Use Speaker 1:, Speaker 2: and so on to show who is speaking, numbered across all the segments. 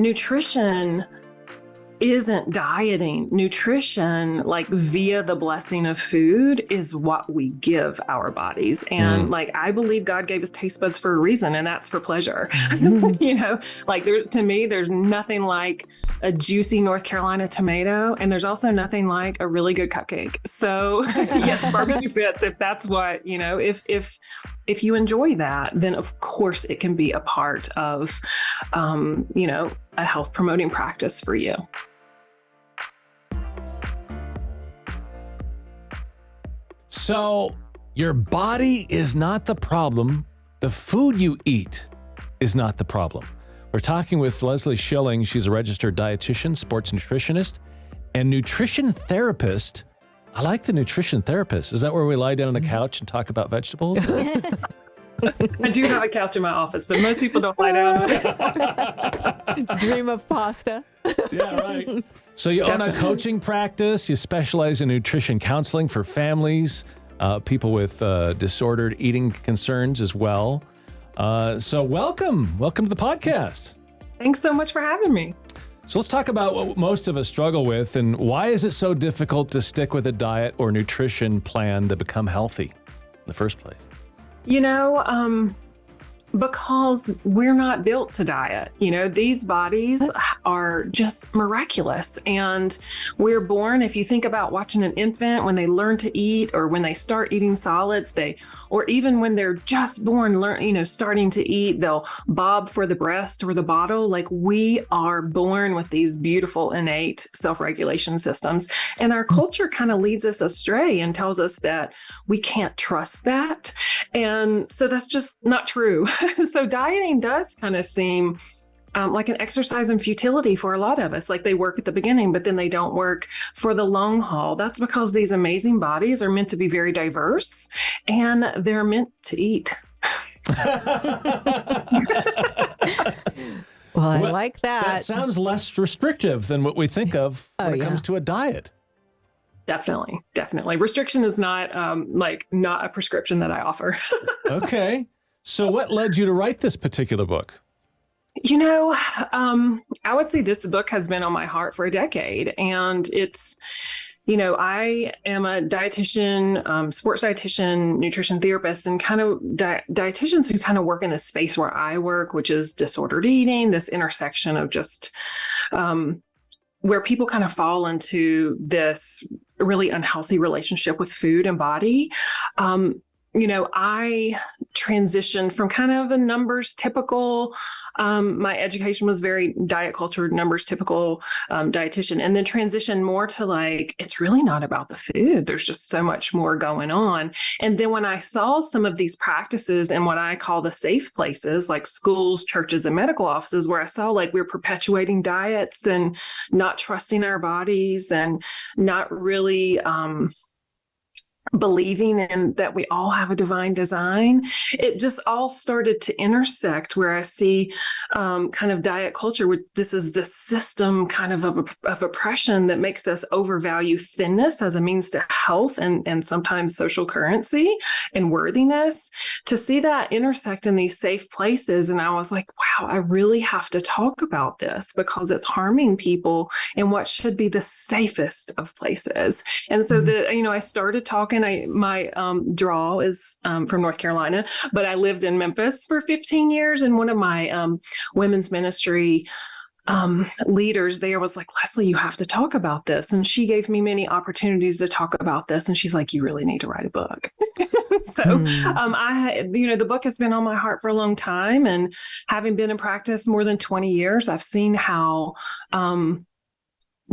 Speaker 1: nutrition isn't dieting. Nutrition, like via the blessing of food, is what we give our bodies. And like, I believe God gave us taste buds for a reason, and that's for pleasure. You know, like to me, there's nothing like a juicy North Carolina tomato. And there's also nothing like a really good cupcake. So yes, barbecue fits if that's what, you know, if you enjoy that, then of course it can be a part of, you know, a health promoting practice for you.
Speaker 2: So your body is not the problem. The food you eat is not the problem. We're talking with Leslie Schilling. She's a registered dietitian, sports nutritionist, and nutrition therapist. I like the nutrition therapist. Is that where we lie down on the couch and talk about vegetables?
Speaker 1: I do have a couch in my office, but most people don't lie down.
Speaker 3: Dream of pasta.
Speaker 2: Yeah, right. So you own a coaching practice. You specialize in nutrition counseling for families, people with disordered eating concerns as well. So welcome to the podcast.
Speaker 1: Thanks so much for having me.
Speaker 2: So let's talk about what most of us struggle with, and why is it so difficult to stick with a diet or nutrition plan to become healthy in the first place?
Speaker 1: You know, because we're not built to diet. You know, these bodies are just miraculous. And we're born, if you think about watching an infant, when they learn to eat or when they start eating solids, or even when they're just born, starting to eat, they'll bob for the breast or the bottle. Like, we are born with these beautiful innate self-regulation systems. And our culture kind of leads us astray and tells us that we can't trust that. And so that's just not true. So dieting does kind of seem like an exercise in futility for a lot of us. Like, they work at the beginning, but then they don't work for the long haul. That's because these amazing bodies are meant to be very diverse, and they're meant to eat.
Speaker 3: Well, I like that.
Speaker 2: That sounds less restrictive than what we think of when it comes to a diet.
Speaker 1: Definitely. Restriction is not not a prescription that I offer.
Speaker 2: Okay. So what led you to write this particular book?
Speaker 1: You know, I would say this book has been on my heart for a decade, and it's, you know, I am a dietitian, sports dietitian, nutrition therapist, and kind of dietitians who kind of work in the space where I work, which is disordered eating, this intersection of just where people kind of fall into this really unhealthy relationship with food and body. You know, I transitioned from kind of a numbers typical, my education was very diet culture, numbers typical dietitian, and then transitioned more to like, it's really not about the food. There's just so much more going on. And then when I saw some of these practices in what I call the safe places, like schools, churches, and medical offices, where I saw like we're perpetuating diets and not trusting our bodies and not really believing in that we all have a divine design, it just all started to intersect where I see kind of diet culture, which this is the system kind of oppression that makes us overvalue thinness as a means to health and sometimes social currency and worthiness, to see that intersect in these safe places. And I was like, wow, I really have to talk about this because it's harming people in what should be the safest of places. And so I started talking. My draw is from North Carolina, but I lived in Memphis for 15 years. And one of my women's ministry leaders there was like, Leslie, you have to talk about this. And she gave me many opportunities to talk about this. And she's like, you really need to write a book. So the book has been on my heart for a long time. And having been in practice more than 20 years, I've seen how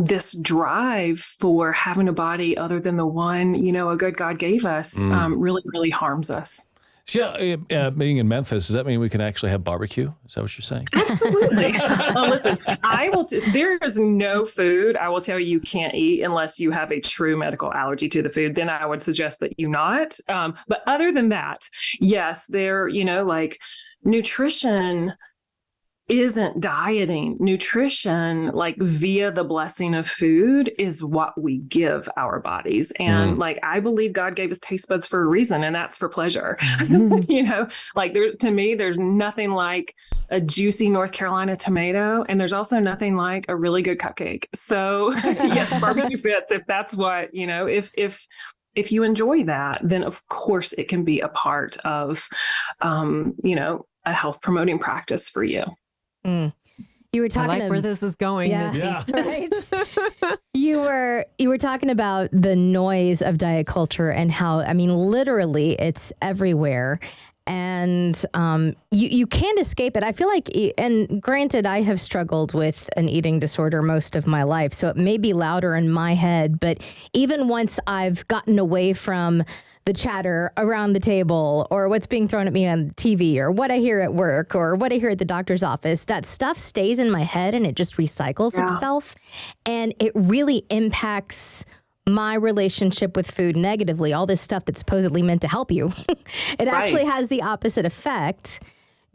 Speaker 1: this drive for having a body other than the one, a good God gave us, really, really harms us.
Speaker 2: So, being in Memphis, does that mean we can actually have barbecue? Is that what you're saying?
Speaker 1: Absolutely. Listen, there is no food I will tell you can't eat unless you have a true medical allergy to the food. Then I would suggest that you not. But other than that, yes, nutrition isn't dieting. Nutrition, like via the blessing of food, is what we give our bodies. And like, I believe God gave us taste buds for a reason, and that's for pleasure. You know, like to me, there's nothing like a juicy North Carolina tomato. And there's also nothing like a really good cupcake. So yes, barbecue fits if that's what, you know, if you enjoy that, then of course it can be a part of, you know, a health promoting practice for you.
Speaker 3: You were talking where this is going.
Speaker 4: Yeah. Right. You were talking about the noise of diet culture and how, I mean, literally it's everywhere. And you can't escape it. I feel like, and granted, I have struggled with an eating disorder most of my life, so it may be louder in my head. But even once I've gotten away from the chatter around the table or what's being thrown at me on TV or what I hear at work or what I hear at the doctor's office, that stuff stays in my head and it just recycles itself. And it really impacts my relationship with food negatively. All this stuff that's supposedly meant to help you, it actually has the opposite effect.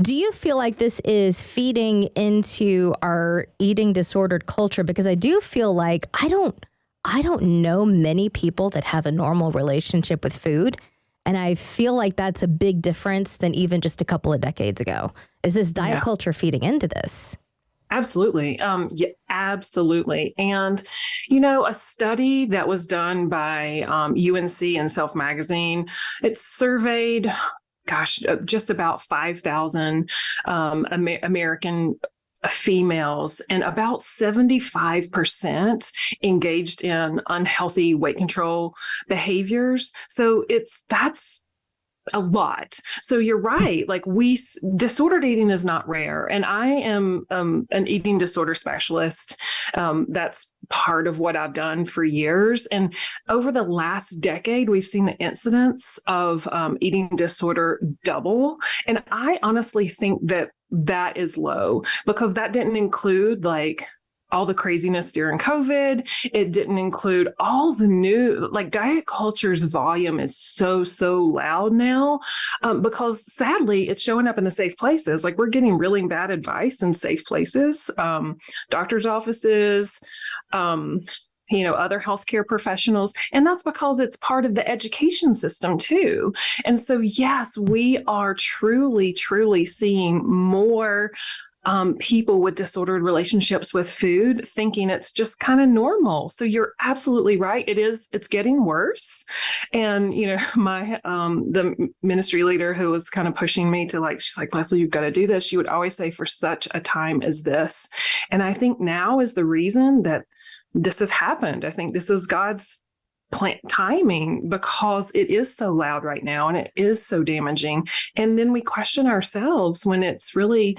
Speaker 4: Do you feel like this is feeding into our eating disordered culture? Because I do feel like I don't know many people that have a normal relationship with food. And I feel like that's a big difference than even just a couple of decades ago. Is this diet culture feeding into this?
Speaker 1: Absolutely. Yeah, absolutely. And, you know, a study that was done by UNC and Self Magazine, it surveyed, just about 5,000 American females, and about 75% engaged in unhealthy weight control behaviors. So that's a lot. So you're right. Like disordered eating is not rare. And I am an eating disorder specialist. That's part of what I've done for years. And over the last decade, we've seen the incidence of eating disorder double. And I honestly think that is low, because that didn't include like all the craziness during COVID. It didn't include all the new, like, diet culture's volume is so loud now, because sadly it's showing up in the safe places. Like, we're getting really bad advice in safe places, doctor's offices, you know, other healthcare professionals. And that's because it's part of the education system too. And so, yes, we are truly seeing more people with disordered relationships with food thinking it's just kind of normal. So you're absolutely right. It's getting worse. And, you know, my, the ministry leader who was kind of pushing me to, like, she's like, Leslie, you've got to do this. She would always say, for such a time as this. And I think now is the reason that this has happened. I think this is God's timing, because it is so loud right now and it is so damaging. And then we question ourselves when it's really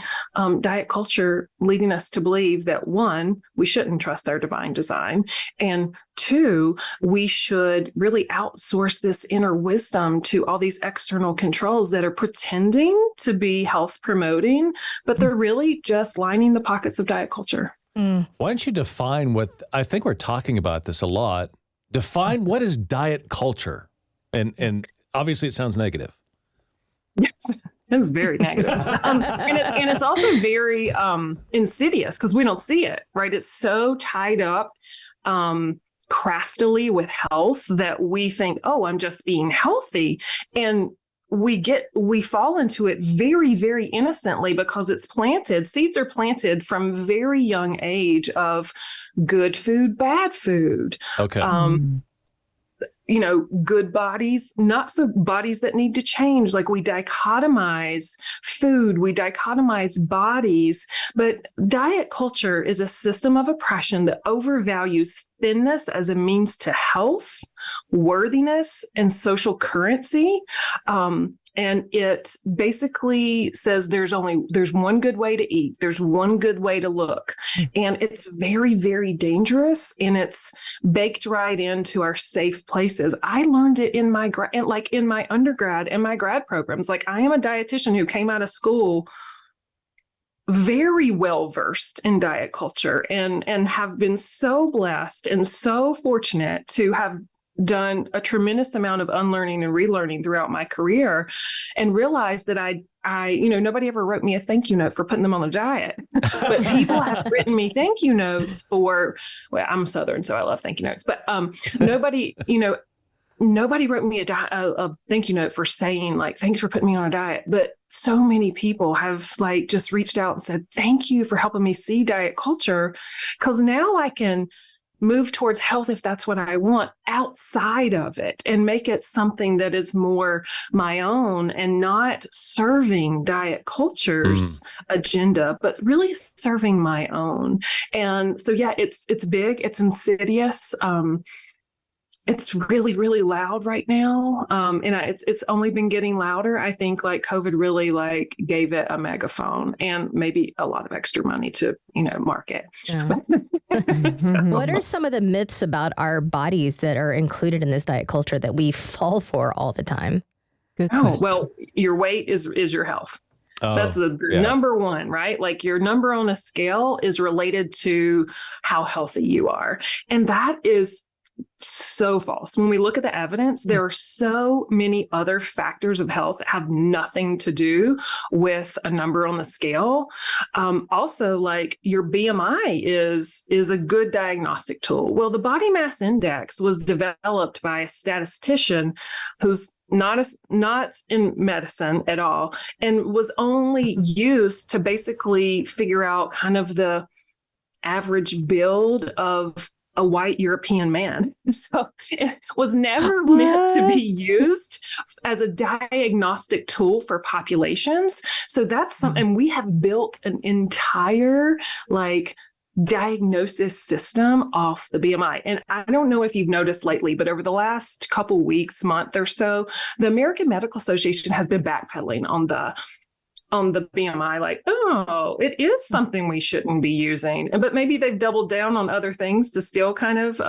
Speaker 1: diet culture leading us to believe that, one, we shouldn't trust our divine design, and two, we should really outsource this inner wisdom to all these external controls that are pretending to be health promoting, but they're really just lining the pockets of diet culture.
Speaker 2: Why don't you define what, I think we're talking about this a lot, define what is diet culture? And obviously it sounds negative.
Speaker 1: Yes, it's very negative. And it's also very insidious, because we don't see it, right? It's so tied up craftily with health that we think, oh, I'm just being healthy. And we fall into it very, very innocently, because seeds are planted from very young age of good food, bad food.
Speaker 2: Okay.
Speaker 1: You know, good bodies, not so bodies that need to change. Like, we dichotomize food, we dichotomize bodies, but diet culture is a system of oppression that overvalues thinness as a means to health, worthiness, and social currency. And it basically says there's one good way to eat. There's one good way to look. And it's very, very dangerous. And it's baked right into our safe places. I learned it in my undergrad and my grad programs. Like, I am a dietitian who came out of school very well versed in diet culture, and have been so blessed and so fortunate to have done a tremendous amount of unlearning and relearning throughout my career, and realized that nobody ever wrote me a thank you note for putting them on a diet, but people have written me thank you notes for, well, I'm Southern, so I love thank you notes, but nobody wrote me a thank you note for saying like, thanks for putting me on a diet. But so many people have like just reached out and said, thank you for helping me see diet culture, because now I can move towards health if that's what I want outside of it, and make it something that is more my own and not serving diet culture's agenda, but really serving my own. And so, yeah, it's big, it's insidious. It's really, really loud right now. And it's only been getting louder. I think like COVID really like gave it a megaphone and maybe a lot of extra money to, market.
Speaker 4: Yeah. What are some of the myths about our bodies that are included in this diet culture that we fall for all the time?
Speaker 3: Good question.
Speaker 1: Well, your weight is your health. That's the number one, right? Like your number on a scale is related to how healthy you are. And that is so false. When we look at the evidence, there are so many other factors of health that have nothing to do with a number on the scale. Also, like your BMI is a good diagnostic tool. Well, the body mass index was developed by a statistician who's not in medicine at all, and was only used to basically figure out kind of the average build of a white European man. So it was never meant to be used as a diagnostic tool for populations. So that's something we have built an entire diagnosis system off the BMI. And I don't know if you've noticed lately, but over the last couple weeks, month or so, the American Medical Association has been backpedaling on the BMI, like, oh, it is something we shouldn't be using. But maybe they've doubled down on other things to still kind of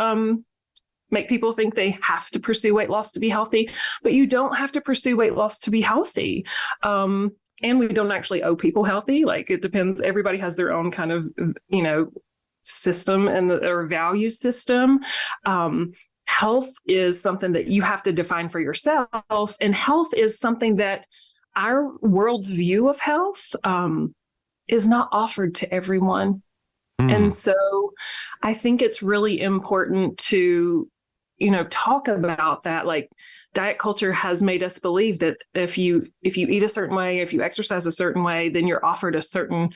Speaker 1: make people think they have to pursue weight loss to be healthy. But you don't have to pursue weight loss to be healthy. And we don't actually owe people healthy. Like, it depends. Everybody has their own kind of, system and their value system. Health is something that you have to define for yourself. And health is something that our world's view of health is not offered to everyone. And so I think it's really important to, talk about that. Like, diet culture has made us believe that if you eat a certain way, if you exercise a certain way, then you're offered a certain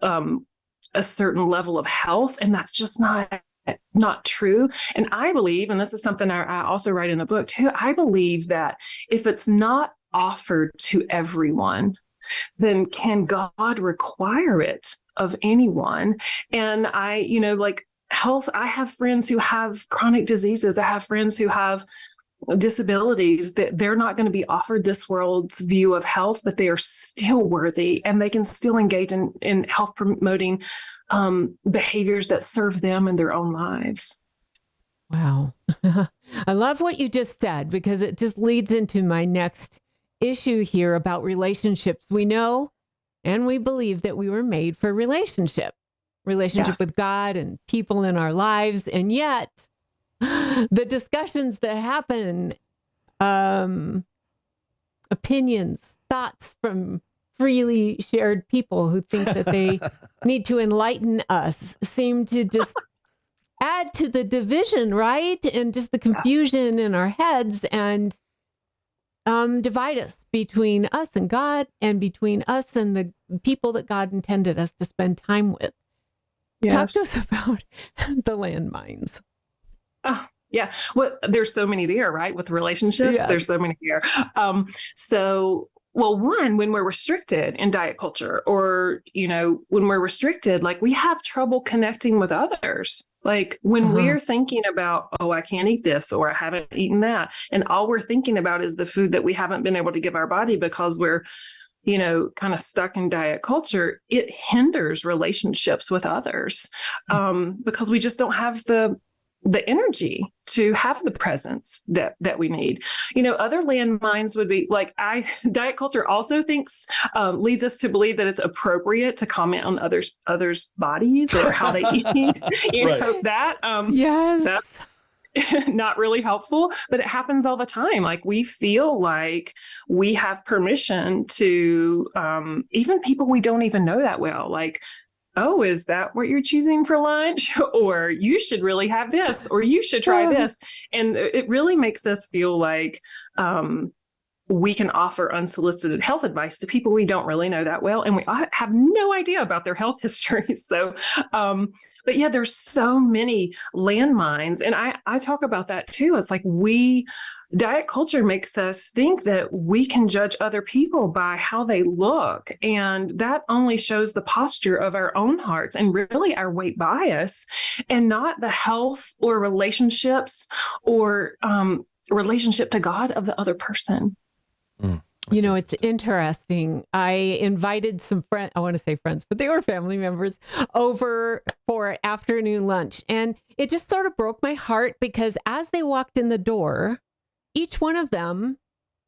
Speaker 1: level of health. And that's just not true. And I believe, and this is something I also write in the book too, I believe that if it's not offered to everyone, then can God require it of anyone? And health, I have friends who have chronic diseases. I have friends who have disabilities that they're not going to be offered this world's view of health, but they are still worthy and they can still engage in health promoting behaviors that serve them in their own lives.
Speaker 3: Wow. I love what you just said, because it just leads into my next issue here about relationships. We know and we believe that we were made for relationship yes. with God and people in our lives. And yet the discussions that happen, opinions, thoughts from freely shared people who think that they need to enlighten us seem to just add to the division, right? And just the confusion in our heads, and divide us between us and God, and between us and the people that God intended us to spend time with. Yes. Talk to us about the landmines.
Speaker 1: Oh, yeah. Well, there's so many there, right? With relationships, yes. There's so many there. Well, one, when we're restricted in diet culture, or, when we're restricted, like, we have trouble connecting with others. Like, when we're thinking about, oh, I can't eat this, or I haven't eaten that, and all we're thinking about is the food that we haven't been able to give our body because we're, kind of stuck in diet culture, it hinders relationships with others, because we just don't have the energy to have the presence that we need. Other landmines would be like, diet culture also thinks, leads us to believe that it's appropriate to comment on others' bodies or how they eat.
Speaker 2: Right.
Speaker 1: That,
Speaker 3: yes.
Speaker 1: not really helpful, but it happens all the time. Like we feel like we have permission to, even people we don't even know that well, like, oh, is that what you're choosing for lunch? Or you should really have this, or you should try this. And it really makes us feel like, we can offer unsolicited health advice to people we don't really know that well, and we have no idea about their health history. So, but yeah, there's so many landmines, and I talk about that too. It's like diet culture makes us think that we can judge other people by how they look, and that only shows the posture of our own hearts and really our weight bias, and not the health or relationships or relationship to God of the other person.
Speaker 3: You know, it's interesting. I invited some friends, I want to say friends, but they were family members over for afternoon lunch. And it just sort of broke my heart because as they walked in the door, each one of them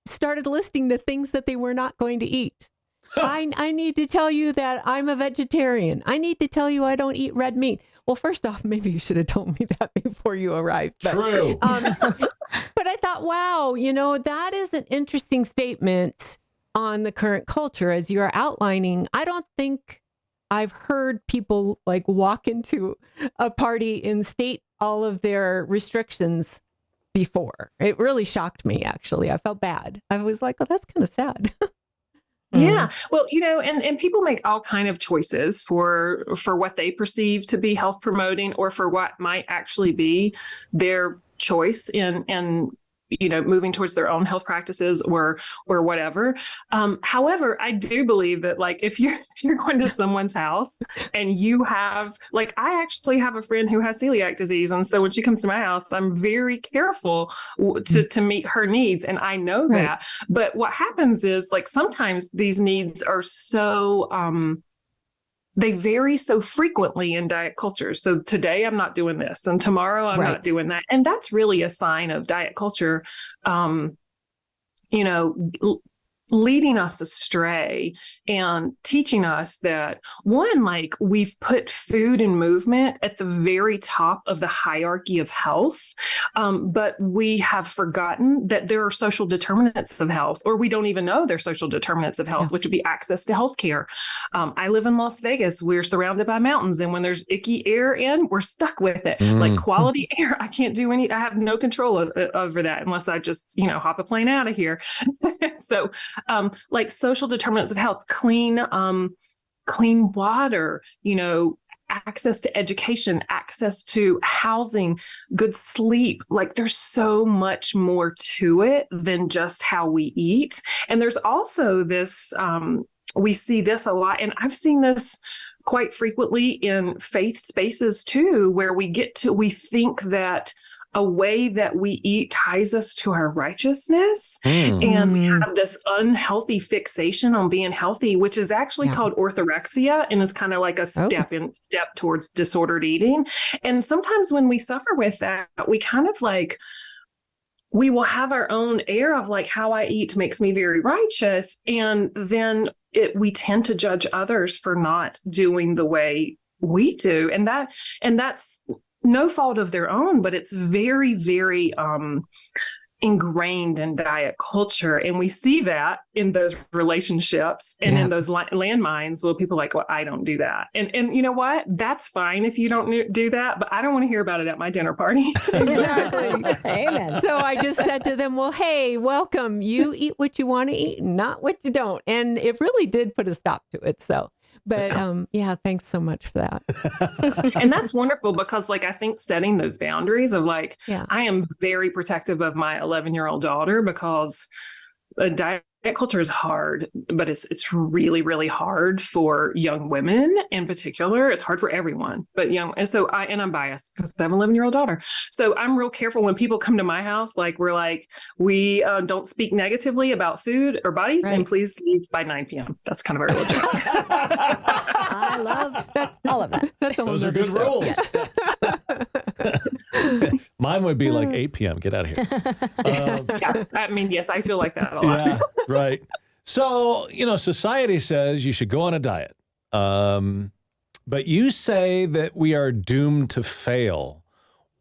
Speaker 3: started listing the things that they were not going to eat. I need to tell you that I'm a vegetarian. I need to tell you I don't eat red meat. Well, first off, maybe you should have told me that before you arrived. But,
Speaker 2: True.
Speaker 3: but I thought, wow, you know, that is an interesting statement on the current culture as you're outlining. I don't think I've heard people like walk into a party and state all of their restrictions before. It really shocked me, actually. I felt bad. I was like, oh, that's kind of sad.
Speaker 1: Yeah. Well, you know, and people make all kind of choices for what they perceive to be health promoting or for what might actually be their choice in you know, moving towards their own health practices or whatever. However, I do believe that like if you're going to someone's house and you have, like, I actually have a friend who has celiac disease, and so when she comes to my house, I'm very careful to meet her needs, and I know that. But what happens is like sometimes these needs are so they vary so frequently in diet culture. So today I'm not doing this, and tomorrow I'm not doing that. And that's really a sign of diet culture, you know, leading us astray and teaching us that one, like we've put food and movement at the very top of the hierarchy of health. But we have forgotten that there are social determinants of health, or we don't even know they're social determinants of health, which would be access to healthcare. I live in Las Vegas. We're surrounded by mountains. And when there's icky air in, we're stuck with it. Like quality air, I can't do I have no control over that unless I just, you know, hop a plane out of here. So, like social determinants of health, clean water, you know, access to education, access to housing, good sleep. Like there's so much more to it than just how we eat. And there's also this, we see this a lot, and I've seen this quite frequently in faith spaces too, where we think that a way that we eat ties us to our righteousness. And we have this unhealthy fixation on being healthy, which is actually called orthorexia, and is kind of like a step towards disordered eating. And sometimes when we suffer with that, we kind of like, we will have our own air of like, how I eat makes me very righteous. And then we tend to judge others for not doing the way we do. And that's no fault of their own, but it's very, very ingrained in diet culture. And we see that in those relationships and in those landmines where people are like, well, I don't do that. And you know what? That's fine if you don't do that, but I don't want to hear about it at my dinner party.
Speaker 3: Exactly.
Speaker 4: Amen.
Speaker 3: So I just said to them, well, hey, welcome. You eat what you want to eat, not what you don't. And it really did put a stop to it. So. But yeah, thanks so much for that.
Speaker 1: And that's wonderful because like, I think setting those boundaries of like, I am very protective of my 11-year-old daughter because diet culture is hard, but it's really, really hard for young women in particular. It's hard for everyone, but and so I'm biased because I have an 11-year-old daughter. So I'm real careful when people come to my house, like we don't speak negatively about food or bodies, and please leave by 9 p.m. That's kind of our religion.
Speaker 4: I love all of that.
Speaker 2: Those are good rules.
Speaker 4: Yes.
Speaker 2: Mine would be like 8 p.m. Get out of here.
Speaker 1: Yes, I feel like that a lot.
Speaker 2: Yeah, right. So, you know, society says you should go on a diet. But you say that we are doomed to fail.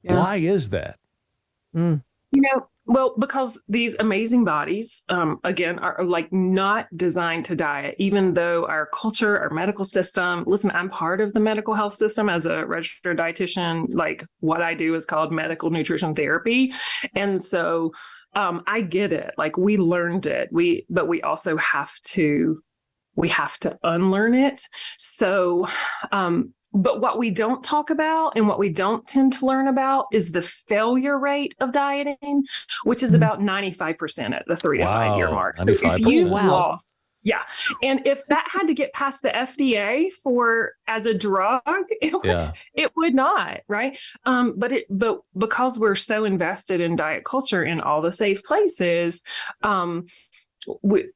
Speaker 2: Yeah. Why is that?
Speaker 1: Well, because these amazing bodies, again, are like not designed to diet, even though our culture, our medical system, listen, I'm part of the medical health system as a registered dietitian. Like what I do is called medical nutrition therapy. And so I get it. Like we learned it. But we also have to unlearn it. So, but what we don't talk about and what we don't tend to learn about is the failure rate of dieting, which is about 95% at the 3 to 5 year mark. So if you
Speaker 2: 95%.
Speaker 1: lost, yeah. And if that had to get past the FDA as a drug, it would not, right? But because we're so invested in diet culture in all the safe places,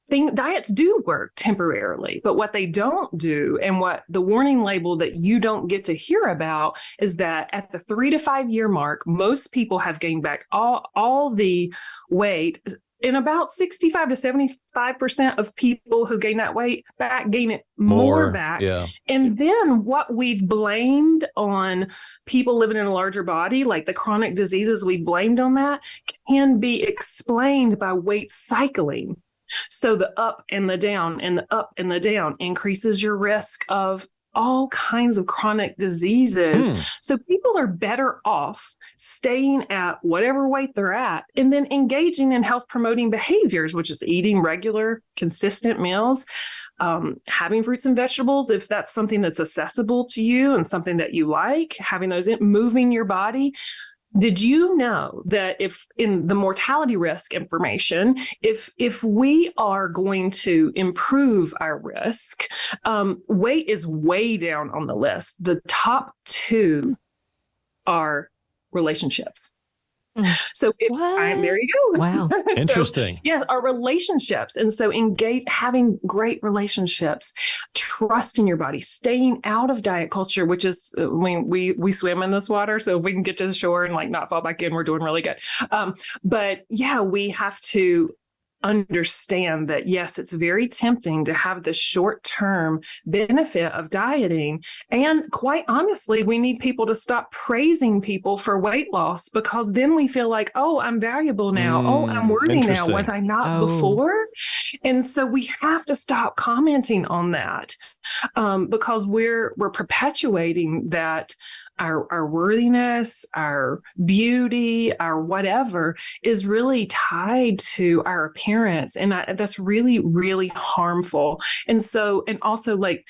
Speaker 1: diets do work temporarily, but what they don't do, and what the warning label that you don't get to hear about, is that at the 3 to 5 year mark, most people have gained back all the weight. And about 65 to 75% of people who gain that weight back gain it more back.
Speaker 2: Yeah.
Speaker 1: And then what we've blamed on people living in a larger body, like the chronic diseases we blamed on that, can be explained by weight cycling. So the up and the down and the up and the down increases your risk of all kinds of chronic diseases. So people are better off staying at whatever weight they're at and then engaging in health promoting behaviors, which is eating regular, consistent meals, having fruits and vegetables, if that's something that's accessible to you and something that you like, having those moving your body. Did you know that if in the mortality risk information, if we are going to improve our risk, weight is way down on the list. The top 2 are relationships. So there you go.
Speaker 3: Wow.
Speaker 2: Interesting.
Speaker 1: Yes, our relationships. And so having great relationships, trust in your body, staying out of diet culture, which is, we swim in this water. So if we can get to the shore and like not fall back in, we're doing really good. But yeah, we have to understand that, yes, it's very tempting to have the short-term benefit of dieting. And quite honestly, we need people to stop praising people for weight loss, because then we feel like, oh, I'm valuable now. Oh, I'm worthy now. Was I not before? And so we have to stop commenting on that, because we're perpetuating that our worthiness, our beauty, our whatever is really tied to our appearance. And that's really, really harmful. And so, and also like,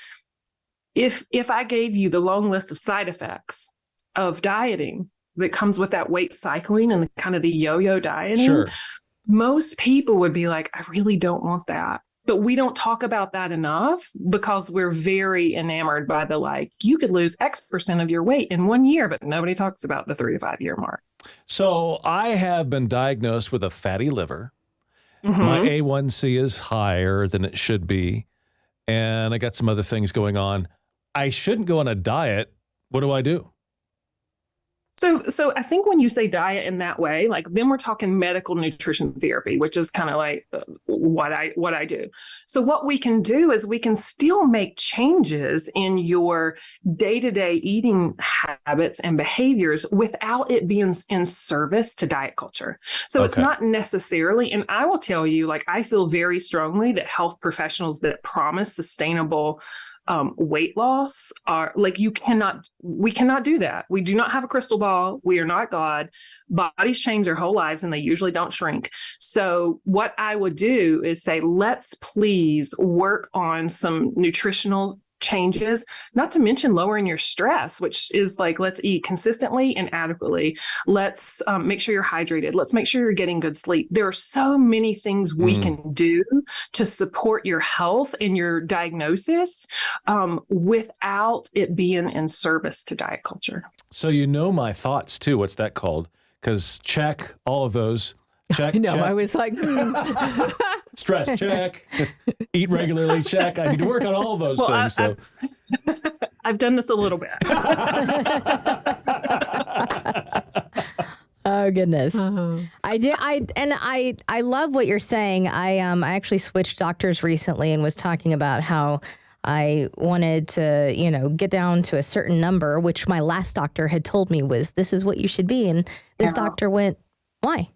Speaker 1: if I gave you the long list of side effects of dieting that comes with that weight cycling and the kind of the yo-yo dieting, most people would be like, I really don't want that. But we don't talk about that enough, because we're very enamored by the, like, you could lose X% of your weight in 1 year, but nobody talks about the 3 to 5 year mark.
Speaker 2: So I have been diagnosed with a fatty liver. My A1C is higher than it should be. And I got some other things going on. I shouldn't go on a diet. What do I do?
Speaker 1: So I think when you say diet in that way, like then we're talking medical nutrition therapy, which is kind of like what I do. So what we can do is we can still make changes in your day-to-day eating habits and behaviors without it being in service to diet culture. So it's not necessarily, and I will tell you, like, I feel very strongly that health professionals that promise sustainable weight loss are like, we cannot do that. We do not have a crystal ball. We are not God. Bodies change their whole lives and they usually don't shrink. So what I would do is say, let's please work on some nutritional changes, not to mention lowering your stress, which is like, let's eat consistently and adequately. Let's make sure you're hydrated. Let's make sure you're getting good sleep. There are so many things we can do to support your health and your diagnosis without it being in service to diet culture.
Speaker 2: So you know my thoughts too. What's that called? Because check all of those. Check.
Speaker 3: No,
Speaker 2: check.
Speaker 3: I was like,
Speaker 2: Stress, check. Eat regularly, check. I need to work on all those things.
Speaker 1: I've done this a little bit.
Speaker 4: Oh goodness. I do. I love what you're saying. I actually switched doctors recently and was talking about how I wanted to, get down to a certain number, which my last doctor had told me this is what you should be. And this doctor went, Why?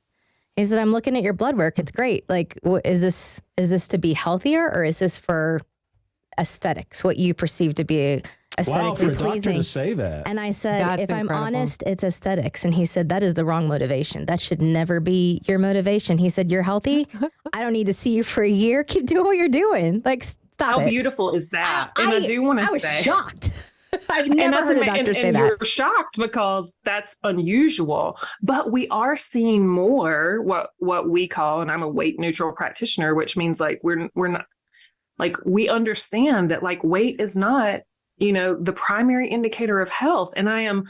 Speaker 4: He said, I'm looking at your blood work. It's great. Like, is this to be healthier, or is this for aesthetics, what you perceive to be
Speaker 2: Wow, for
Speaker 4: aesthetically
Speaker 2: a doctor
Speaker 4: pleasing?
Speaker 2: to say that.
Speaker 4: And I said,
Speaker 3: That's
Speaker 4: if I'm
Speaker 3: incredible.
Speaker 4: honest, it's aesthetics. And he said, that is the wrong motivation. That should never be your motivation. He said, you're healthy. I don't need to see you for a year. Keep doing what you're doing. Like, stop
Speaker 1: How
Speaker 4: it.
Speaker 1: beautiful is that? And I do want
Speaker 4: I
Speaker 1: to
Speaker 4: was
Speaker 1: say,
Speaker 4: shocked. I've never heard a doctor say
Speaker 1: and
Speaker 4: that.
Speaker 1: you're shocked because that's unusual. But we are seeing more what we call, and I'm a weight neutral practitioner, which means like we're not like, we understand that like weight is not, the primary indicator of health. And I am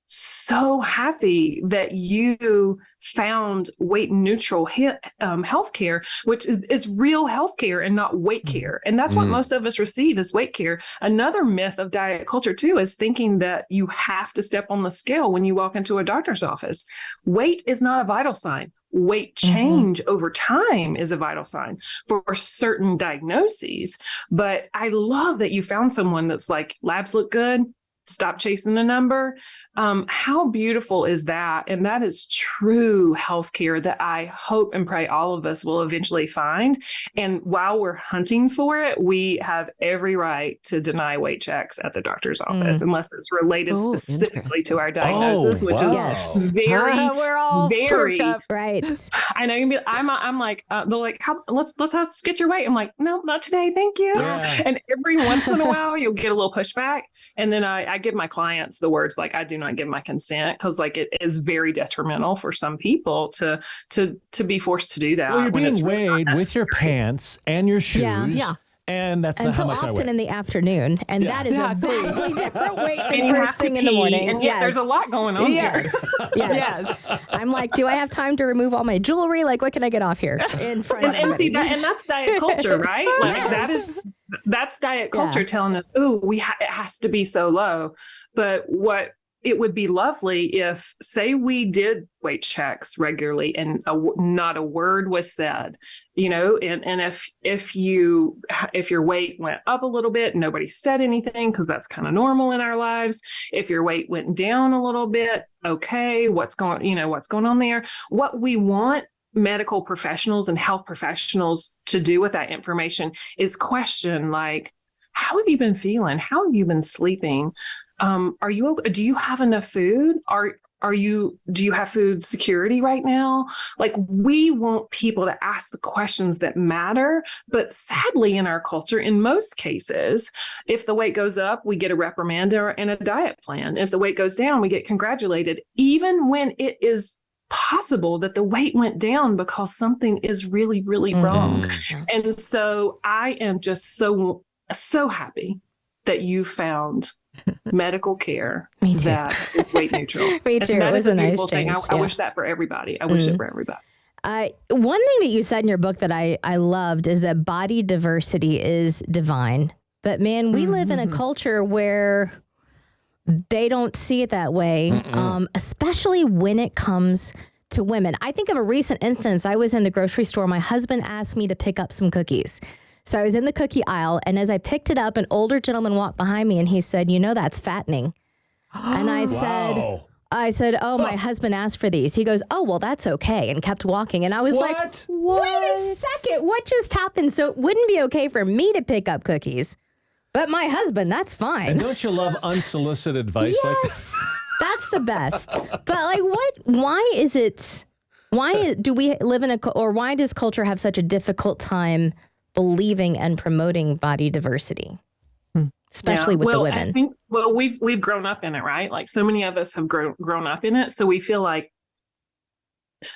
Speaker 1: so happy that you found weight neutral healthcare, which is real healthcare and not weight care. And that's what most of us receive is weight care. Another myth of diet culture too is thinking that you have to step on the scale when you walk into a doctor's office. Weight is not a vital sign. Weight change over time is a vital sign for certain diagnoses. But I love that you found someone that's like, labs look good. Stop chasing the number. How beautiful is that? And that is true healthcare that I hope and pray all of us will eventually find. And while we're hunting for it, we have every right to deny weight checks at the doctor's office, unless it's related specifically to our diagnosis, which is very,
Speaker 3: we're all
Speaker 1: very,
Speaker 3: perked up.
Speaker 4: Right.
Speaker 1: I know. I'm like, they're like, let's get your weight. I'm like, no, not today. Thank you.
Speaker 2: Yeah.
Speaker 1: And every once in a while you'll get a little pushback. And then I give my clients the words, like, I do not give my consent, because like it is very detrimental for some people to be forced to do that.
Speaker 2: Well, you're
Speaker 1: when it's
Speaker 2: being
Speaker 1: really not
Speaker 2: weighed with your
Speaker 1: necessary.
Speaker 2: pants and your shoes.
Speaker 4: Yeah.
Speaker 2: And that's
Speaker 4: And
Speaker 2: not
Speaker 4: so
Speaker 2: how much I
Speaker 4: often
Speaker 2: weigh.
Speaker 4: in the afternoon. And that is a
Speaker 3: Exactly.
Speaker 4: vastly different weight
Speaker 1: And
Speaker 4: than
Speaker 1: you
Speaker 4: first
Speaker 1: have to
Speaker 4: thing in the
Speaker 1: pee,
Speaker 4: morning.
Speaker 1: and yet there's a lot going on here.
Speaker 4: Yes. I'm like, do I have time to remove all my jewelry? Like, what can I get off here in front of
Speaker 1: And see
Speaker 4: everybody?
Speaker 1: that, and that's diet culture, right? Like that's diet culture telling us, oh, it has to be so low. But what it would be lovely if, say, we did weight checks regularly and not a word was said, and if your weight went up a little bit, nobody said anything, because that's kind of normal in our lives. If your weight went down a little bit, okay, what's going on there? What we want medical professionals and health professionals to do with that information is question, like, how have you been feeling? How have you been sleeping? Are you okay? Do you have enough food? Do you have food security right now? Like, we want people to ask the questions that matter. But sadly, in our culture, in most cases, if the weight goes up, we get a reprimand and a diet plan. If the weight goes down, we get congratulated, even when it is possible that the weight went down because something is really, really wrong. And so I am just so happy that you found medical care that is weight neutral.
Speaker 4: Me too.
Speaker 1: And that
Speaker 4: It was
Speaker 1: is
Speaker 4: a nice
Speaker 1: beautiful thing.
Speaker 4: change.
Speaker 1: I wish that for everybody. I wish it for everybody.
Speaker 4: One thing that you said in your book that I loved is that body diversity is divine. But man, we live in a culture where they don't see it that way, especially when it comes to women. I think of a recent instance. I was in the grocery store. My husband asked me to pick up some cookies. So I was in the cookie aisle, and as I picked it up, an older gentleman walked behind me and he said, that's fattening. And I said, oh, my husband asked for these. He goes, oh, well, that's okay, and kept walking. And I was like, wait a second, what just happened? So it wouldn't be okay for me to pick up cookies, but my husband, that's fine.
Speaker 2: And don't you love unsolicited advice like that?
Speaker 4: Yes, that's the best. But like, why do we live in why does culture have such a difficult time believing and promoting body diversity, especially with the women?
Speaker 1: I think, we've grown up in it, right? Like, so many of us have grown up in it. So we feel like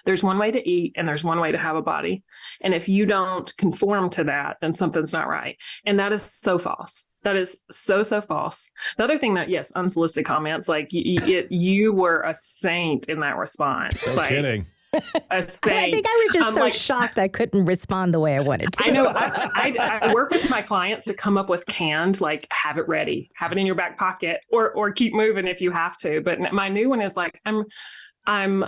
Speaker 1: there's one way to eat and there's one way to have a body. And if you don't conform to that, then something's not right. And that is so false. That is so false. The other thing that, yes, unsolicited comments, like you were a saint in that response.
Speaker 2: No kidding.
Speaker 1: A saint.
Speaker 4: I think I was just shocked I couldn't respond the way I wanted to.
Speaker 1: I know. I work with my clients to come up with canned, like, have it ready, have it in your back pocket, or keep moving if you have to. But my new one is like, I'm having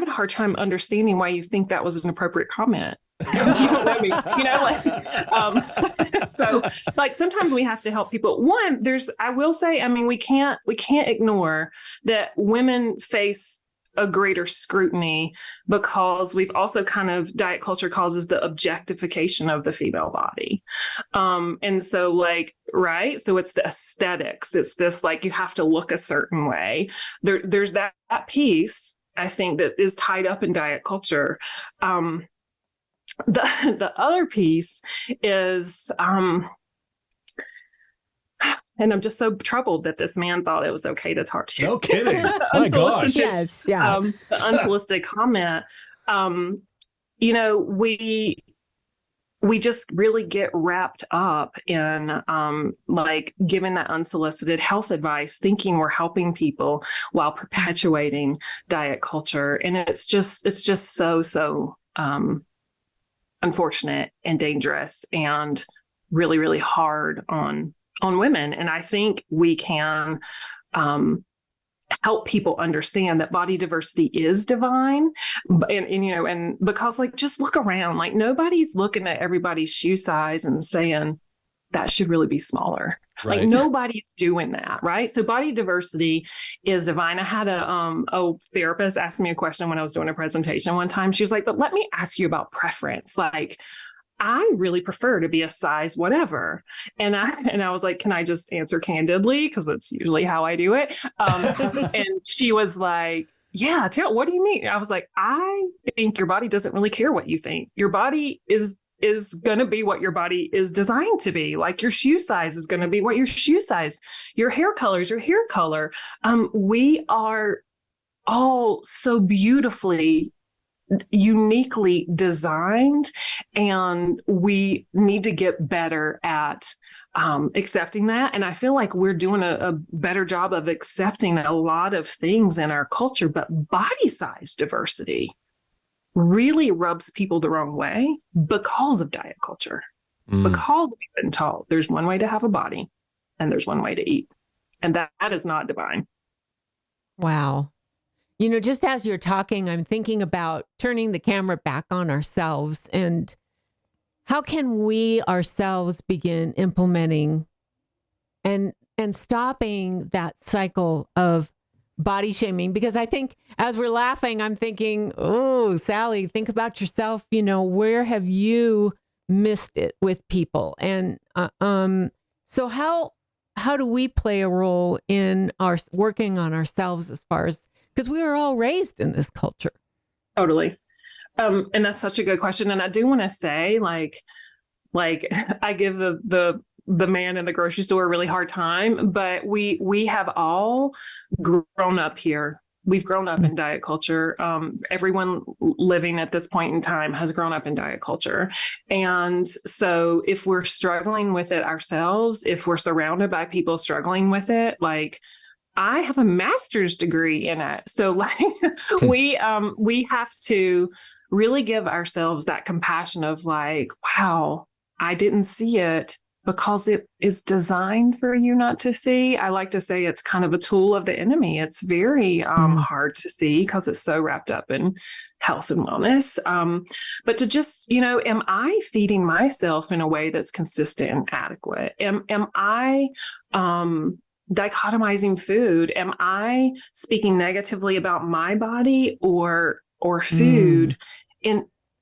Speaker 1: a hard time understanding why you think that was an appropriate comment. You don't know me, so like, sometimes we have to help people. I will say, I mean, we can't ignore that women face a greater scrutiny because we've also kind of diet culture causes the objectification of the female body. And so like, right. So it's the aesthetics. It's this, like, you have to look a certain way. There's that piece, I think, that is tied up in diet culture. The other piece is, and I'm just so troubled that this man thought it was okay to talk to you.
Speaker 2: No kidding. My gosh.
Speaker 4: Yes. Yeah.
Speaker 1: The unsolicited comment. You know, we just really get wrapped up in like giving that unsolicited health advice, thinking we're helping people while perpetuating diet culture. And it's just so unfortunate and dangerous and really, really hard on women. And I think we can help people understand that body diversity is divine. And you know, and because, like, just look around, like, nobody's looking at everybody's shoe size and saying that should really be smaller.
Speaker 2: Right.
Speaker 1: Like, nobody's doing that, right? So body diversity is divine. I had a therapist ask me a question when I was doing a presentation one time. She was like, but let me ask you about preference. Like, I really prefer to be a size whatever. And I was like, can I just answer candidly? Because that's usually how I do it. And she was like, yeah, what do you mean? I was like, I think your body doesn't really care what you think. Your body is going to be what your body is designed to be. Like, your shoe size is going to be what your shoe size, your hair color is your hair color. We are all so beautifully, uniquely designed, and we need to get better at accepting that. And I feel like we're doing a better job of accepting a lot of things in our culture, but body size diversity really rubs people the wrong way because of diet culture, because we've been taught there's one way to have a body and there's one way to eat. And that is not divine.
Speaker 3: Wow. You know, just as you're talking, I'm thinking about turning the camera back on ourselves, and how can we ourselves begin implementing and stopping that cycle of body shaming? Because I think as we're laughing, I'm thinking, oh, Sally, think about yourself. You know, where have you missed it with people? And so how do we play a role in our working on ourselves, as far as, because we were all raised in this culture?
Speaker 1: Totally. And that's such a good question. And I do want to say, like I give the man in the grocery store a really hard time, but we have all grown up here. We've grown up in diet culture. Everyone living at this point in time has grown up in diet culture. And so if we're struggling with it ourselves, if we're surrounded by people struggling with it, like, I have a master's degree in it. So like we have to really give ourselves that compassion of like, wow, I didn't see it because it is designed for you not to see. I like to say it's kind of a tool of the enemy. It's very hard to see because it's so wrapped up in health and wellness. But to just, you know, am I feeding myself in a way that's consistent and adequate? Am I dichotomizing food? Am I speaking negatively about my body or food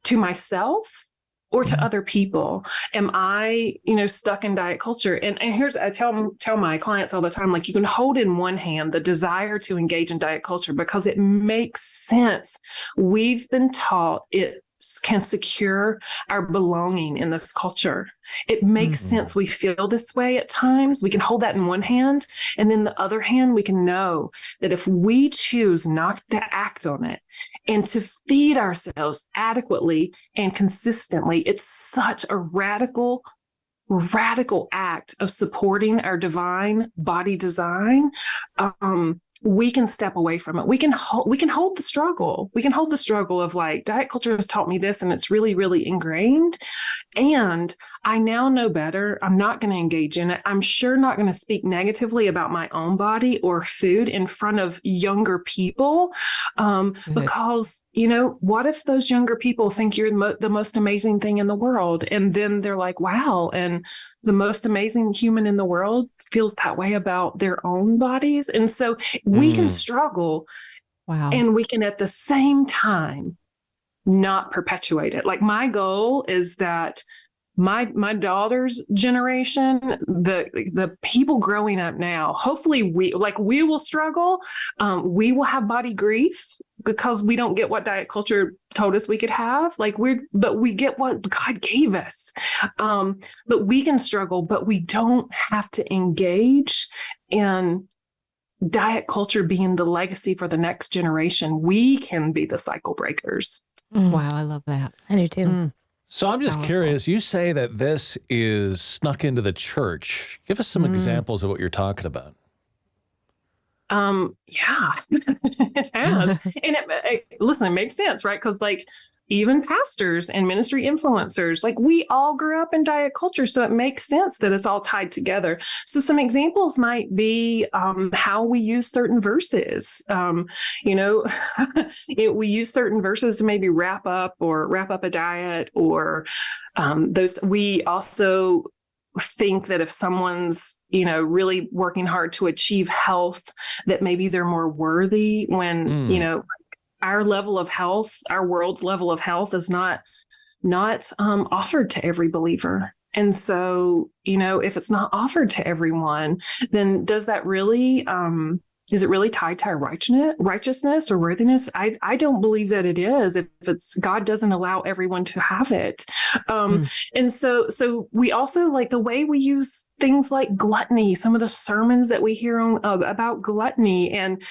Speaker 1: to myself or to other people? Am I, you know, stuck in diet culture? And here's, I tell my clients all the time, like, you can hold in one hand the desire to engage in diet culture because it makes sense. We've been taught it can secure our belonging in this culture. It makes sense. We feel this way at times. We can hold that in one hand. And then the other hand, we can know that if we choose not to act on it and to feed ourselves adequately and consistently, it's such a radical act of supporting our divine body design. We can step away from it. We can hold the struggle. We can hold the struggle of like, diet culture has taught me this and it's really, really ingrained. And I now know better. I'm not going to engage in it. I'm sure not going to speak negatively about my own body or food in front of younger people. Because, you know, what if those younger people think you're the most amazing thing in the world? And then they're like, wow. And the most amazing human in the world feels that way about their own bodies. And so we can struggle
Speaker 3: Wow.
Speaker 1: And we can at the same time not perpetuate it. Like my goal is that my daughter's generation, the people growing up now, hopefully we will struggle. We will have body grief because we don't get what diet culture told us we could have. But we get what God gave us. But we can struggle, but we don't have to engage in diet culture being the legacy for the next generation. We can be the cycle breakers.
Speaker 3: Wow, I love that.
Speaker 4: I do too.
Speaker 2: So I'm just curious, you say that this is snuck into the church. Give us some examples of what you're talking about.
Speaker 1: Yeah, it has. And listen, it makes sense, right? Because even pastors and ministry influencers, we all grew up in diet culture. So it makes sense that it's all tied together. So some examples might be how we use certain verses. We use certain verses to maybe wrap up a diet, or we also think that if someone's really working hard to achieve health, that maybe they're more worthy when our level of health, our world's level of health is not offered to every believer. And so, if it's not offered to everyone, then does that really, is it really tied to our righteousness or worthiness? I don't believe that it is, if God doesn't allow everyone to have it. And so we also, the way we use things like gluttony, some of the sermons that we hear about gluttony, and,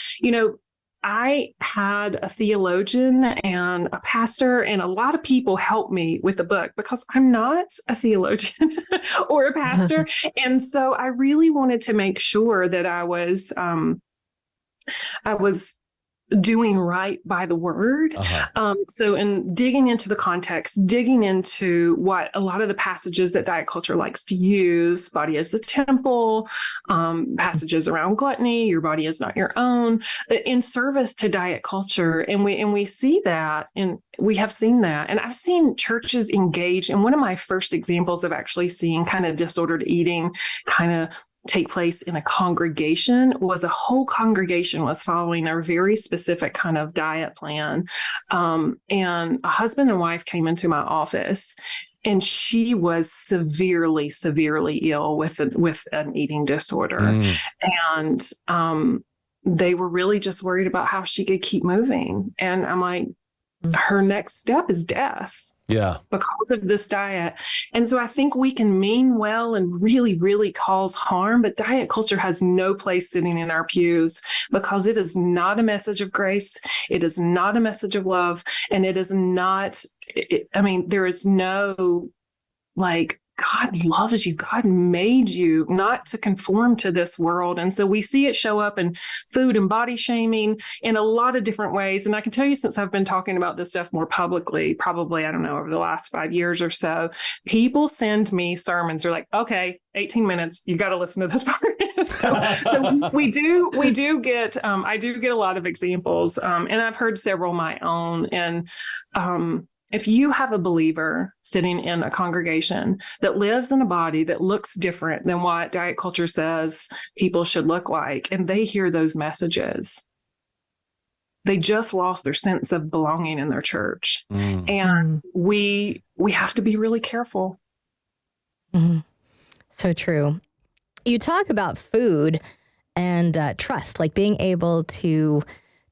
Speaker 1: I had a theologian and a pastor and a lot of people help me with the book because I'm not a theologian or a pastor. And so I really wanted to make sure that I was doing right by the word. So in digging into the context, digging into what a lot of the passages that diet culture likes to use, body as the temple, passages around gluttony, your body is not your own, in service to diet culture. And we see that, and we have seen that. And I've seen churches engage. And one of my first examples of actually seeing kind of disordered eating kind of take place in a congregation was a whole congregation was following a very specific kind of diet plan. And a husband and wife came into my office, and she was severely, severely ill with an eating disorder. And they were really just worried about how she could keep moving. And I'm like, her next step is death.
Speaker 2: Yeah.
Speaker 1: Because of this diet. And so I think we can mean well and really, really cause harm, but diet culture has no place sitting in our pews because it is not a message of grace. It is not a message of love. And it is not, there is no, God loves you. God made you not to conform to this world. And so we see it show up in food and body shaming in a lot of different ways. And I can tell you, since I've been talking about this stuff more publicly, probably, I don't know, over the last 5 years or so, people send me sermons. They're like, okay, 18 minutes, you got to listen to this part. so we do get, I do get a lot of examples. And I've heard several of my own. And, if you have a believer sitting in a congregation that lives in a body that looks different than what diet culture says people should look like, and they hear those messages, they just lost their sense of belonging in their church. And we have to be really careful.
Speaker 4: So true. You talk about food and trust, being able to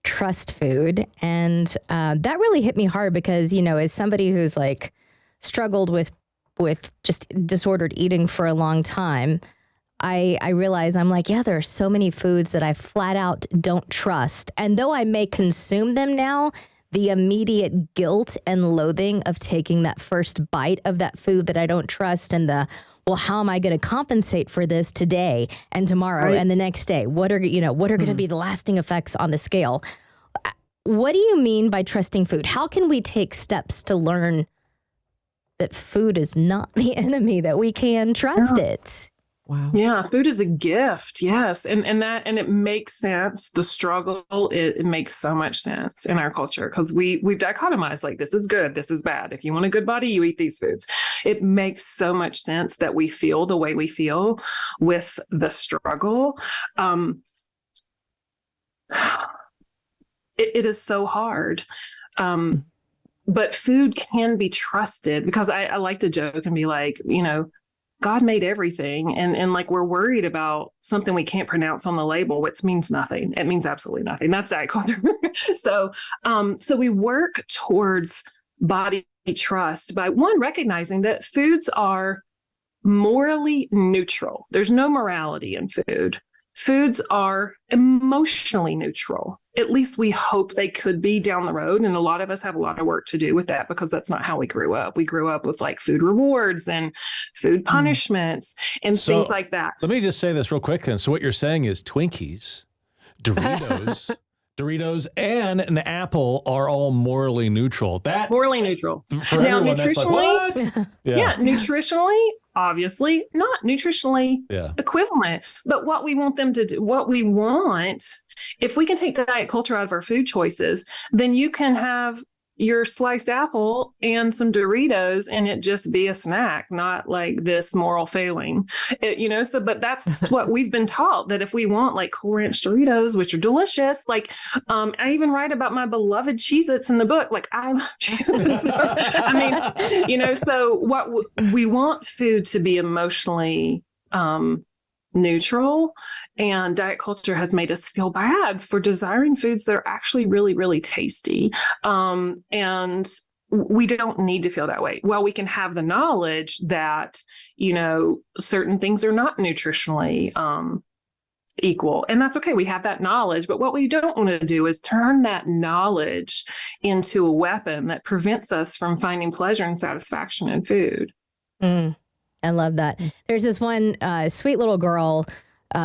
Speaker 4: trust food. And that really hit me hard because, as somebody who's struggled with just disordered eating for a long time, I realize I'm there are so many foods that I flat out don't trust. And though I may consume them now, the immediate guilt and loathing of taking that first bite of that food that I don't trust, and how am I going to compensate for this today and tomorrow and the next day? What are going to be the lasting effects on the scale? What do you mean by trusting food? How can we take steps to learn that food is not the enemy, that we can trust it?
Speaker 3: Wow.
Speaker 1: Yeah, food is a gift. Yes. And it makes sense. The struggle, it makes so much sense in our culture because we've dichotomized this is good, this is bad. If you want a good body, you eat these foods. It makes so much sense that we feel the way we feel with the struggle. it is so hard. But food can be trusted, because I like to joke and be like, God made everything, and like we're worried about something we can't pronounce on the label, which means nothing. It means absolutely nothing. That's diet culture. So we work towards body trust by, one, recognizing that foods are morally neutral. There's no morality in food. Foods are emotionally neutral. At least we hope they could be down the road. And a lot of us have a lot of work to do with that, because that's not how we grew up. We grew up with like food rewards and food punishments and things like that.
Speaker 2: Let me just say this real quick then. So what you're saying is Twinkies, Doritos, and an apple are all morally neutral. That
Speaker 1: morally neutral.
Speaker 2: For
Speaker 1: now,
Speaker 2: everyone, that's like, what?
Speaker 1: Yeah, nutritionally, obviously not nutritionally
Speaker 2: Yeah.
Speaker 1: equivalent. But what we want them to do, what we want, if we can take the diet culture out of our food choices, then you can have your sliced apple and some Doritos and it just be a snack, not like this moral failing, but that's what we've been taught, that if we want like Cool Ranch Doritos, which are delicious, like, I even write about my beloved Cheez-Its in the book. Like, I love Cheez-Its. I mean, so we want food to be emotionally, neutral, and diet culture has made us feel bad for desiring foods that are actually really, really tasty. And we don't need to feel that way. Well, we can have the knowledge that, certain things are not nutritionally equal, and that's okay. We have that knowledge, but what we don't want to do is turn that knowledge into a weapon that prevents us from finding pleasure and satisfaction in food.
Speaker 4: I love that. There's this one sweet little girl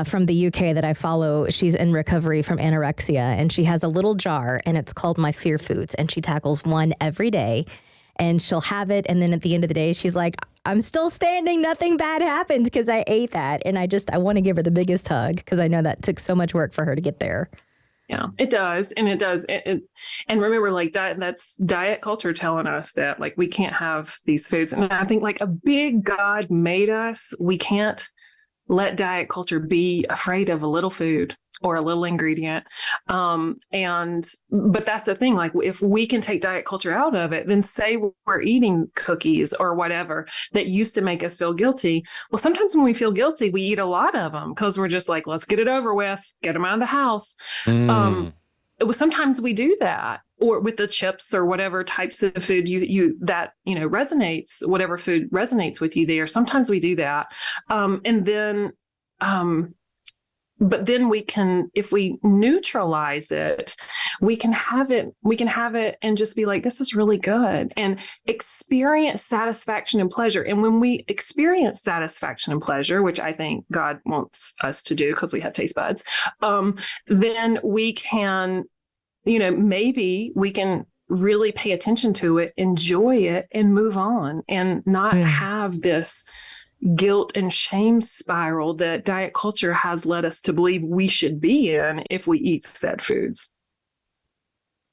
Speaker 4: from the UK that I follow. She's in recovery from anorexia, and she has a little jar, and it's called My Fear Foods, and she tackles one every day, and she'll have it, and then at the end of the day, she's like, I'm still standing. Nothing bad happened because I ate that. And I want to give her the biggest hug, because I know that took so much work for her to get there.
Speaker 1: Yeah, it does. And it does. And remember, like, that's diet culture telling us that, like, we can't have these foods. And I think, like, a big God made us. We can't let diet culture be afraid of a little food or a little ingredient. But that's the thing, like, if we can take diet culture out of it, then say we're eating cookies or whatever that used to make us feel guilty. Well, sometimes when we feel guilty, we eat a lot of them because we're just like, let's get it over with, get them out of the house. Sometimes we do that, or with the chips or whatever types of food that resonates, whatever food resonates with you there. Sometimes we do that. But then we can, if we neutralize it, we can have it and just be like, this is really good, and experience satisfaction and pleasure. And when we experience satisfaction and pleasure, which I think God wants us to do because we have taste buds, then we can, maybe we can really pay attention to it, enjoy it, and move on, and not have this guilt and shame spiral that diet culture has led us to believe we should be in if we eat said foods.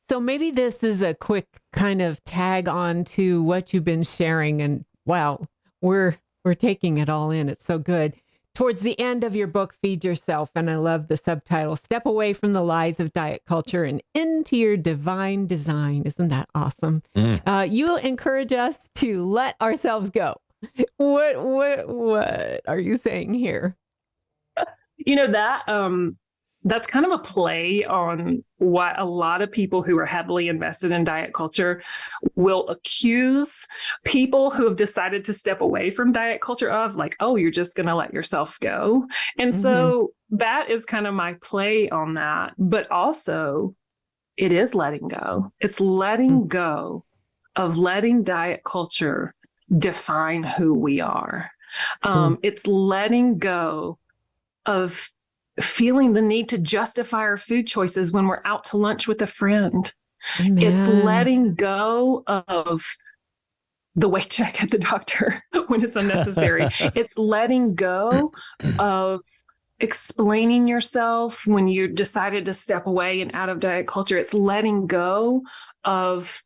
Speaker 3: So maybe this is a quick kind of tag on to what you've been sharing, and wow, we're taking it all in. It's so good. Towards the end of your book, Feed Yourself, and I love the subtitle, Step Away from the Lies of Diet Culture and Into Your Divine Design. Isn't that awesome? You encourage us to let ourselves go. What are you saying here?
Speaker 1: That's kind of a play on what a lot of people who are heavily invested in diet culture will accuse people who have decided to step away from diet culture of, like, oh, you're just going to let yourself go. And so that is kind of my play on that. But also, it is letting go. It's letting go of letting diet culture define who we are. It's letting go of feeling the need to justify our food choices when we're out to lunch with a friend. Amen. It's letting go of the weight check at the doctor when it's unnecessary. It's letting go of explaining yourself when you decided to step away and out of diet culture. It's letting go of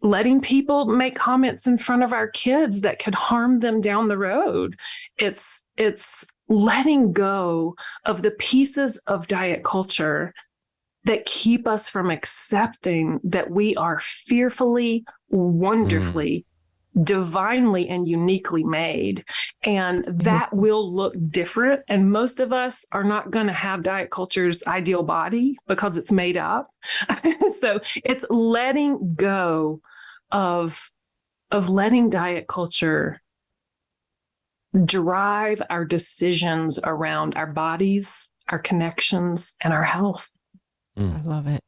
Speaker 1: letting people make comments in front of our kids that could harm them down the road. It's letting go of the pieces of diet culture that keep us from accepting that we are fearfully, wonderfully, divinely, and uniquely made. And that will look different. And most of us are not going to have diet culture's ideal body because it's made up. So it's letting go of letting diet culture drive our decisions around our bodies, our connections, and our health.
Speaker 3: I love it.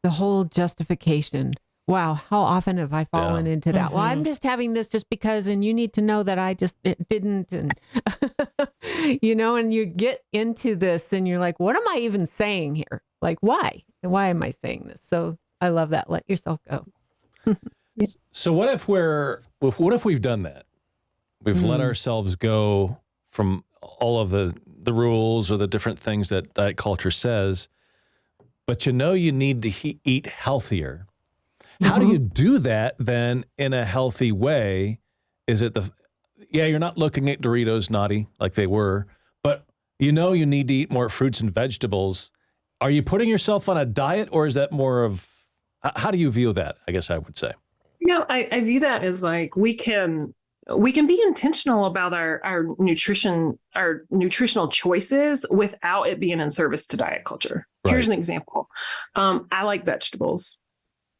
Speaker 3: The whole justification. Wow, how often have I fallen into that? Well, I'm just having this just because, and you need to know that I just didn't. And, and you get into this and you're like, what am I even saying here? Like, why? Why am I saying this? So I love that. Let yourself go.
Speaker 2: So what if we've done that? We've let ourselves go from all of the rules or the different things that diet culture says, but you need to eat healthier. How do you do that then in a healthy way? Is it you're not looking at Doritos naughty like they were, but you need to eat more fruits and vegetables. Are you putting yourself on a diet, or is that more of, how do you view that? I guess I would say.
Speaker 1: I view that as like we can be intentional about our nutrition, our nutritional choices without it being in service to diet culture.
Speaker 2: Right.
Speaker 1: Here's an example. I like vegetables.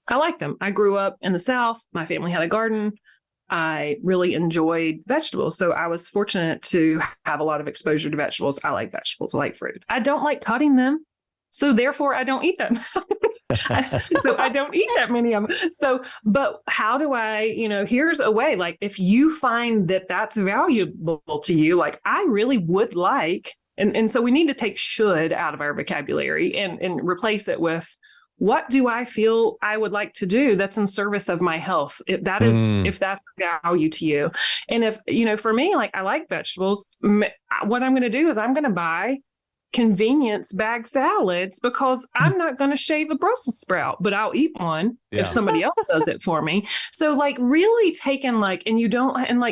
Speaker 1: I like them. I grew up in the South. My family had a garden. I really enjoyed vegetables. So I was fortunate to have a lot of exposure to vegetables. I like vegetables. I like fruit. I don't like cutting them. So therefore I don't eat them. So I don't eat that many of them. So, but how do I, here's a way, like if you find that that's valuable to you, like I really would like, and so we need to take should out of our vocabulary and replace it with, what do I feel I would like to do that's in service of my health? If that's value to you. And if, for me, like I like vegetables, what I'm going to do is I'm going to buy convenience bag salads because I'm not going to shave a Brussels sprout, but I'll eat one if somebody else does it for me. So like really taking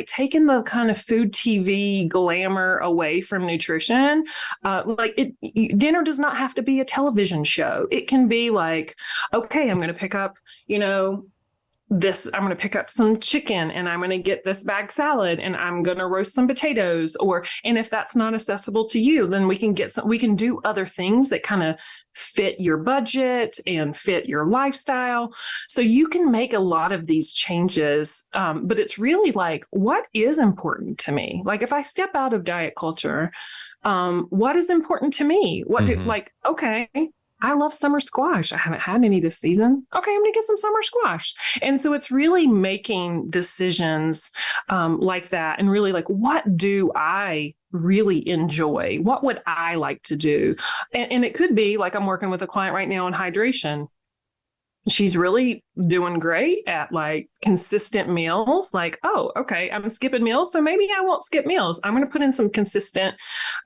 Speaker 1: taking the kind of food TV glamour away from nutrition. Dinner does not have to be a television show. It can be like, okay, I'm going to pick up, I'm going to pick up some chicken and I'm going to get this bag salad and I'm going to roast some potatoes, and if that's not accessible to you, then we can do other things that kind of fit your budget and fit your lifestyle. So you can make a lot of these changes. But it's really like, what is important to me? Like if I step out of diet culture, what is important to me? Okay, I love summer squash. I haven't had any this season. Okay, I'm going to get some summer squash. And so it's really making decisions like that and really like, what do I really enjoy? What would I like to do? And it could be like I'm working with a client right now on hydration. She's really doing great at like consistent meals. Like, oh, okay, I'm skipping meals. So maybe I won't skip meals. I'm going to put in some consistent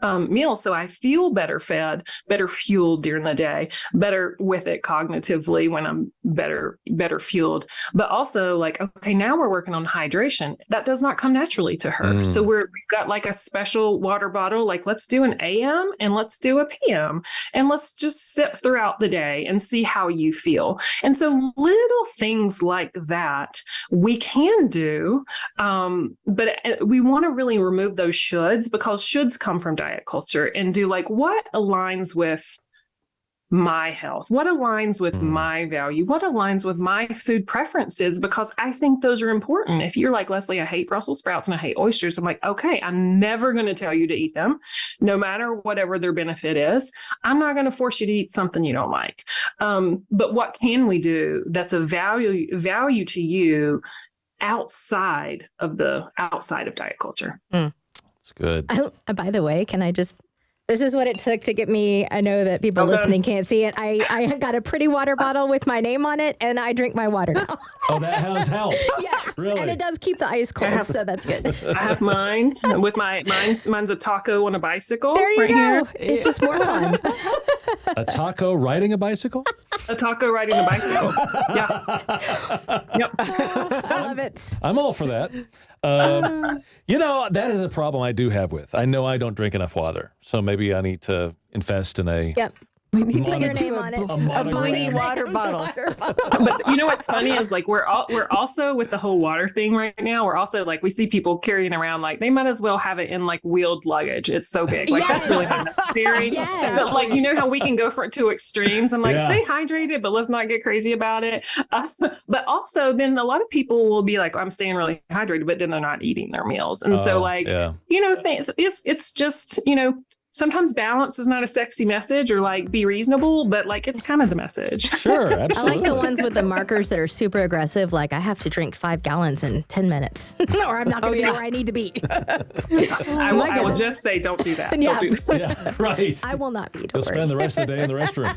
Speaker 1: meals so I feel better fed, better fueled during the day, better with it cognitively when I'm better fueled. But also like, okay, now we're working on hydration. That does not come naturally to her. So we've got like a special water bottle. Like let's do an AM and let's do a PM and let's just sip throughout the day and see how you feel. And so little things like that we can do, but we want to really remove those shoulds because shoulds come from diet culture and do like what aligns with my health, what aligns with my value, what aligns with my food preferences, because I think those are important. If you're like, Leslie, I hate Brussels sprouts and I hate oysters, I'm like, okay, I'm never going to tell you to eat them, no matter whatever their benefit is. I'm not going to force you to eat something you don't like. But what can we do that's a value to you outside of diet culture?
Speaker 2: That's good.
Speaker 4: By the way, this is what it took to get me. I know that people listening can't see it. I got a pretty water bottle with my name on it, and I drink my water now.
Speaker 2: Oh, that has helped.
Speaker 4: Yes,
Speaker 2: really?
Speaker 4: and it does keep the ice cold, so that's good.
Speaker 1: I have mine with mine's a taco on a bicycle.
Speaker 4: There you
Speaker 1: right
Speaker 4: go.
Speaker 1: Here.
Speaker 4: It's just more fun.
Speaker 2: A taco riding a bicycle?
Speaker 1: A taco riding a bicycle. Yeah. Yep.
Speaker 4: I love it.
Speaker 2: I'm all for that. That is a problem I do have with. I know I don't drink enough water, so maybe I need to invest in a
Speaker 3: We need to
Speaker 2: Put
Speaker 3: get
Speaker 4: your
Speaker 3: you
Speaker 4: name on it.
Speaker 3: a bleeding water bottle.
Speaker 1: But you know what's funny is like we're also with the whole water thing right now. We're also like we see people carrying around like they might as well have it in like wheeled luggage. It's so big. Like that's really not necessary.
Speaker 4: Yes.
Speaker 1: But like you know how we can go for two extremes and like
Speaker 2: Yeah.
Speaker 1: stay hydrated, but let's not get crazy about it. But also then a lot of people will be like, I'm staying really hydrated, but then they're not eating their meals. And so like you know it's just you know. Sometimes balance is not a sexy message or like be reasonable, but like it's kind of the message.
Speaker 2: Sure,
Speaker 4: I
Speaker 2: absolutely.
Speaker 4: like the ones with the markers that are super aggressive, like I have to drink 5 gallons in 10 minutes, or I'm not going to be where I need to be.
Speaker 1: I will just say, don't do that.
Speaker 4: Yeah.
Speaker 1: Don't do that.
Speaker 2: Yeah, right.
Speaker 4: I will not be.
Speaker 2: You'll
Speaker 4: Don't worry.
Speaker 2: spend the rest of the day in the restroom.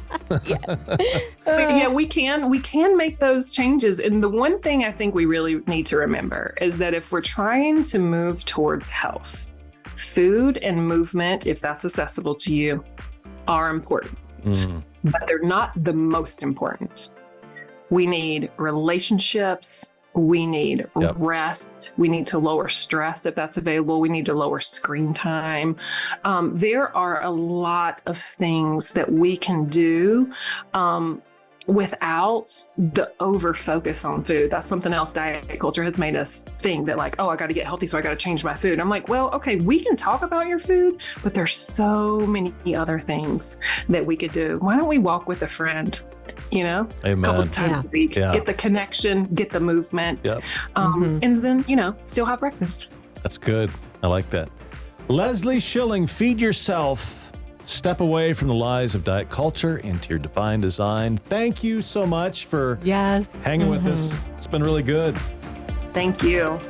Speaker 1: But yeah, we can make those changes. And the one thing I think we really need to remember is that if we're trying to move towards health, food and movement, if that's accessible to you, are important, but they're not the most important. We need relationships. We need rest. We need to lower stress if that's available. We need to lower screen time. There are a lot of things that we can do without the over focus on food. That's something else diet culture has made us think that like, oh, I got to get healthy, so I got to change my food. I'm like, well, okay, we can talk about your food, but there's so many other things that we could do. Why don't we walk with a friend, you know,
Speaker 2: Amen.
Speaker 1: a couple of times a week,
Speaker 2: Yeah.
Speaker 1: get the connection, get the movement,
Speaker 2: Yep.
Speaker 1: and then, you know, still have breakfast.
Speaker 2: That's good. I like that. Leslie Schilling, feed yourself. Step away from the lies of diet culture into your divine design. Thank you so much for
Speaker 3: Yes.
Speaker 2: hanging with us. It's been really good.
Speaker 1: Thank you.